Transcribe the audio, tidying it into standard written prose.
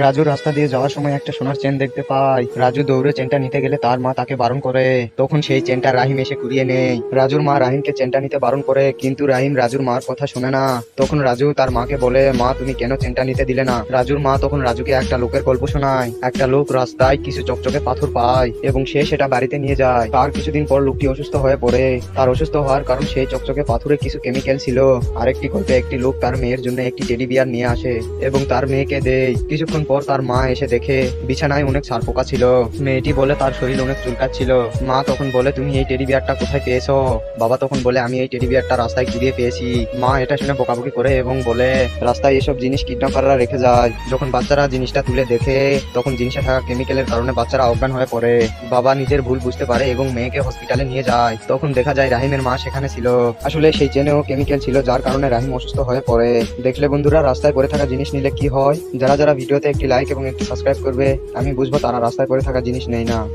রাজু রাস্তা দিয়ে যাওয়ার সময় একটা সোনার চেন দেখতে পায়। রাজু দৌড়ে চেনটা নিতে গেলে তার মা তাকে বারণ করে। তখন সেই চেনটা রাহিম এসে কুড়িয়ে নেয়। রাজুর মা রাহিমকে চেনটা নিতে বারণ করে, কিন্তু রাহিম রাজুর মার কথা শুনে না। তখন রাজু তার মাকে বলে, মা তুমি কেন চেনটা নিতে দিলে না? রাজুর মা তখন রাজুকে একটা লোকের গল্প শোনায়। একটা লোক রাস্তায় কিছু চকচকে পাথর পায় এবং সে সেটা বাড়িতে নিয়ে যায়। তার কিছুদিন পর লোকটি অসুস্থ হয়ে পড়ে। তার অসুস্থ হওয়ার কারণ সেই চকচকে পাথরে কিছু কেমিক্যাল ছিল। আরেকটি গল্পে একটি লোক তার মেয়ের জন্য একটি টেডি বিয়ার নিয়ে আসে এবং তার মেয়েকে দেয়। কিছুক্ষণ পর তার মা এসে দেখে বিছানায় অনেক ছারপোকা ছিল। মেয়েটি বলে তার শরীর অনেক চুলকাচ্ছিল। মা তখন বলে, তুমি এই টেডি বিয়ারটা কোথায় পেয়েছো? বাবা তখন বলে, আমি এই টেডি বিয়ারটা রাস্তায় কুড়িয়ে পেয়েছি। মা এটা শুনে বকাবকি করে এবং বলে, রাস্তায় এসব জিনিস কিডন্যাপাররা রেখে যায়। যখন বাচ্চারা জিনিসটা তুলে দেখে তখন জিনিসে থাকা কেমিক্যালের কারণে বাচ্চারা অজ্ঞান হয়ে পড়ে। বাবা নিজের ভুল বুঝতে পারে এবং মেয়েকে হসপিটালে নিয়ে যায়। তখন দেখা যায় রাহিমের মা সেখানে ছিল। আসলে সেই চেনেও কেমিক্যাল ছিল, যার কারণে রাহিম অসুস্থ হয়ে পড়ে। দেখলে বন্ধুরা, রাস্তায় পড়ে থাকা জিনিস নিলে কি হয়। যারা যারা ভিডিওতে একটি লাইক এবং একটি সাবস্ক্রাইব করবে, আমি বুঝবো তারা রাস্তায় পড়ে থাকা জিনিস নেই না।